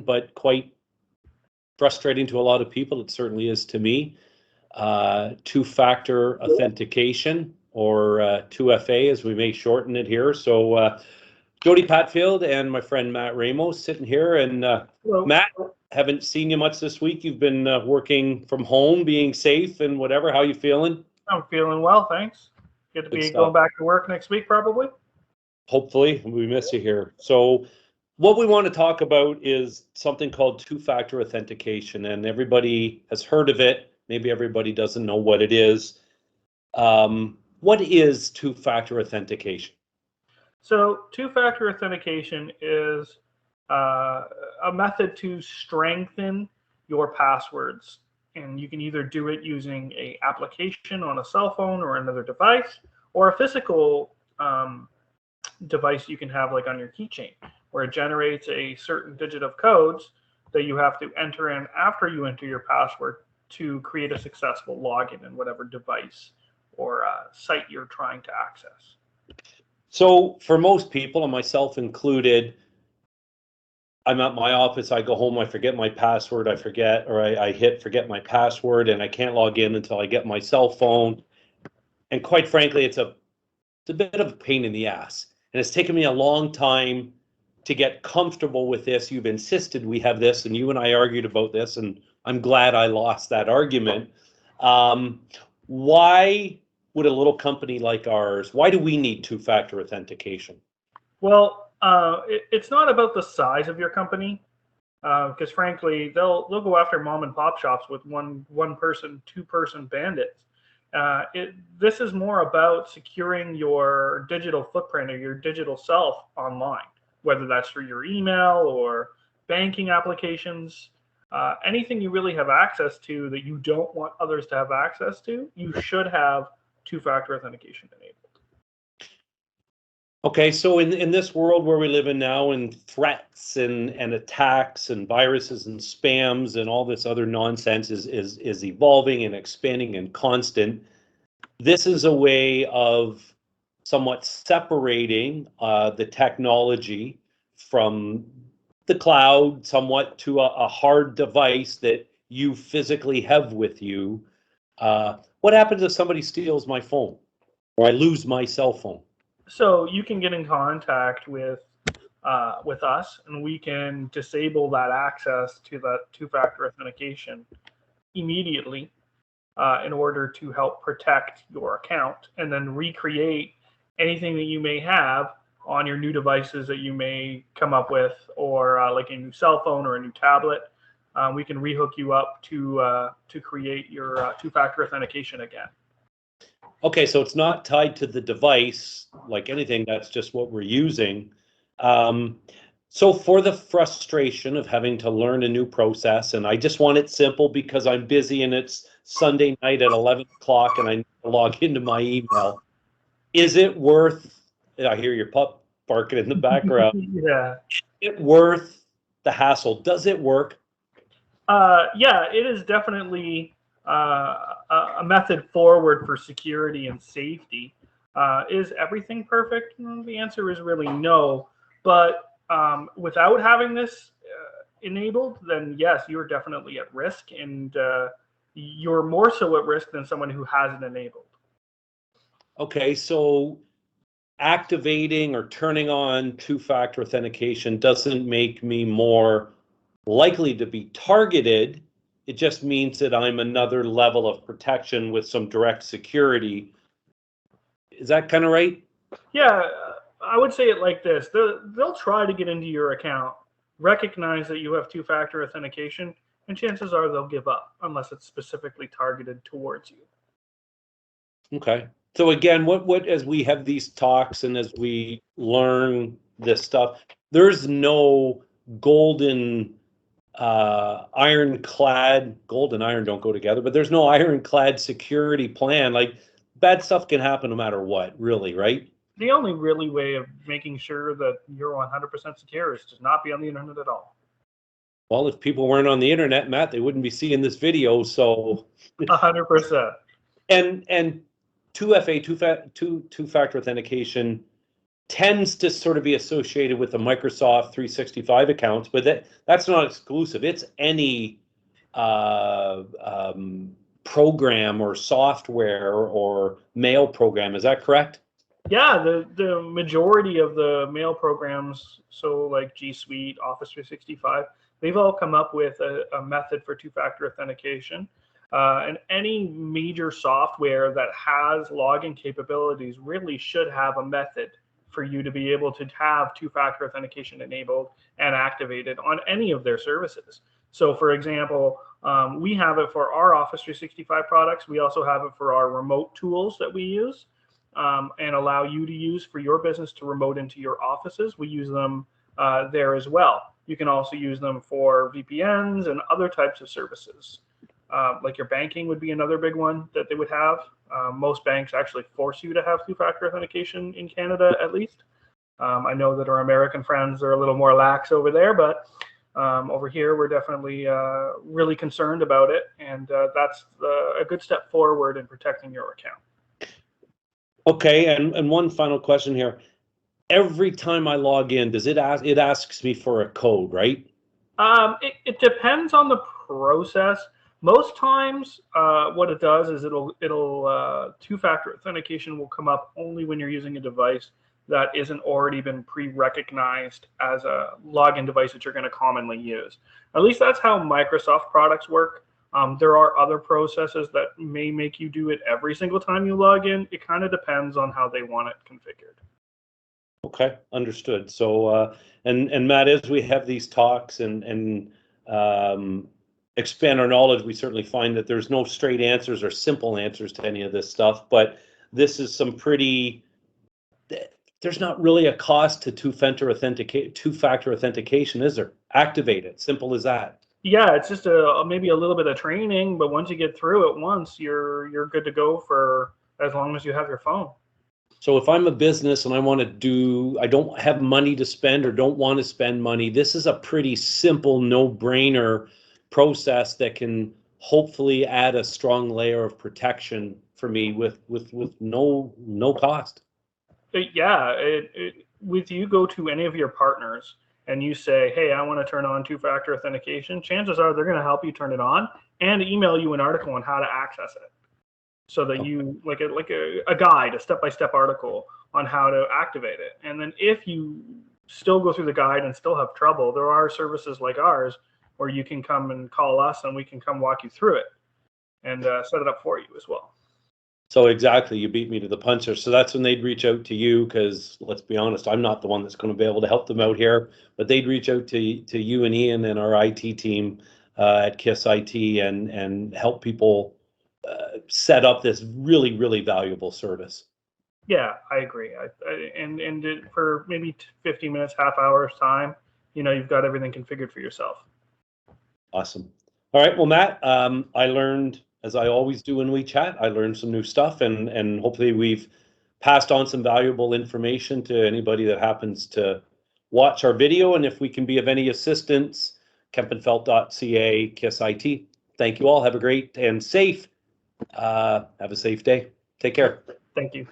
but quite frustrating to a lot of people. It certainly is to me. Two-factor authentication, or 2FA as we may shorten it here. So Jody Patfield and my friend Matt Ramos sitting here. And Matt, haven't seen you much this week. You've been working from home, being safe and whatever. How you feeling? I'm feeling well, thanks. Good to be going back to work next week, probably. Hopefully. We miss you here. So what we want to talk about is something called two-factor authentication, and everybody has heard of it. Maybe everybody doesn't know what it is. What is two-factor authentication? So two-factor authentication is a method to strengthen your passwords. And you can either do it using an application on a cell phone or another device, or a physical device you can have like on your keychain, where it generates a certain digit of codes that you have to enter in after you enter your password to create a successful login in whatever device or site you're trying to access. So for most people, and myself included, I'm at my office, I go home, I forget my password, I hit forget my password, and I can't log in until I get my cell phone. And quite frankly, it's a bit of a pain in the ass. And it's taken me a long time to get comfortable with this. You've insisted we have this, and you and I argued about this, and I'm glad I lost that argument. Why would a little company like ours, why do we need two-factor authentication? Well, it's not about the size of your company, because frankly, they'll go after mom and pop shops with one person, two-person bandits. This is more about securing your digital footprint or your digital self online, whether that's through your email or banking applications. Anything you really have access to that you don't want others to have access to, you should have two-factor authentication enabled. Okay, so in this world where we live in now, and threats and attacks and viruses and spams and all this other nonsense is evolving and expanding and constant, this is a way of somewhat separating the technology from the cloud somewhat to a hard device that you physically have with you. What happens if somebody steals my phone or I lose my cell phone? So you can get in contact with us, and we can disable that access to that two-factor authentication immediately in order to help protect your account, and then recreate anything that you may have on your new devices that you may come up with, or like a new cell phone or a new tablet. We can rehook you up to create your two-factor authentication again. Okay, so it's not tied to the device like anything, that's just what we're using. So for the frustration of having to learn a new process, and I just want it simple because I'm busy and it's Sunday night at 11 o'clock and I need to log into my email, is it worth, I hear your pup barking in the background. Yeah. Is it worth the hassle? Does it work? Yeah, it is definitely a method forward for security and safety. Is everything perfect? The answer is really no. But without having this enabled, then yes, you're definitely at risk, and you're more so at risk than someone who has it enabled. Okay, so activating or turning on two-factor authentication doesn't make me more likely to be targeted. It just means that I'm another level of protection with some direct security. Is that kind of right? Yeah, I would say it like this. They'll try to get into your account, recognize that you have two-factor authentication, and chances are they'll give up unless it's specifically targeted towards you. Okay. So again, what as we have these talks and as we learn this stuff, there's no golden ironclad, gold and iron don't go together, but there's no ironclad security plan. Like, bad stuff can happen no matter what, really, right? The only really way of making sure that you're 100% secure is to not be on the internet at all. Well, if people weren't on the internet, Matt, they wouldn't be seeing this video. So 100%. And 2FA, two-factor authentication, tends to sort of be associated with the Microsoft 365 accounts, but that's not exclusive. It's any uh, um, program or software or mail program. Is that correct? Yeah, the majority of the mail programs, so like G Suite, Office 365, they've all come up with a method for two-factor authentication. And any major software that has login capabilities really should have a method for you to be able to have two-factor authentication enabled and activated on any of their services. So, for example, we have it for our Office 365 products. We also have it for our remote tools that we use, and allow you to use for your business to remote into your offices. We use them there as well. You can also use them for VPNs and other types of services. Like your banking would be another big one that they would have. Most banks actually force you to have two-factor authentication in Canada, at least. I know that our American friends are a little more lax over there, but over here we're definitely really concerned about it, and that's a good step forward in protecting your account. Okay, and one final question here. Every time I log in, does it asks me for a code, right? It depends on the process. Most times, what it does is it'll two-factor authentication will come up only when you're using a device that isn't already been pre-recognized as a login device that you're going to commonly use. At least that's how Microsoft products work. There are other processes that may make you do it every single time you log in. It kind of depends on how they want it configured. Okay, understood. So, and Matt, as we have these talks and expand our knowledge, we certainly find that there's no straight answers or simple answers to any of this stuff. But this is some pretty. There's not really a cost to two-factor authentication, is there? Activate it. Simple as that. Yeah, it's just maybe a little bit of training, but once you get through it once, you're good to go for as long as you have your phone. So if I'm a business and I don't have money to spend or don't want to spend money, this is a pretty simple, no-brainer process that can hopefully add a strong layer of protection for me with no cost. With you go to any of your partners and you say, "Hey, I want to turn on two-factor authentication," chances are they're going to help you turn it on and email you an article on how to access it, so that you like a guide, a step-by-step article on how to activate it. And then if you still go through the guide and still have trouble, there are services like ours where you can come and call us and we can come walk you through it and set it up for you as well. So exactly, you beat me to the punch there. So that's when they'd reach out to you because let's be honest, I'm not the one that's going to be able to help them out here, but they'd reach out to you and Ian and our IT team at KISS IT and help people set up this really valuable service. Yeah, I agree. For maybe 15 minutes, half hour's time, you've got everything configured for yourself. Awesome. All right. Well, Matt, I learned, as I always do when we chat, I learned some new stuff and hopefully we've passed on some valuable information to anybody that happens to watch our video. And if we can be of any assistance, kempenfelt.ca, KISS IT. Thank you all. Have a great and safe, have a safe day. Take care. Thank you.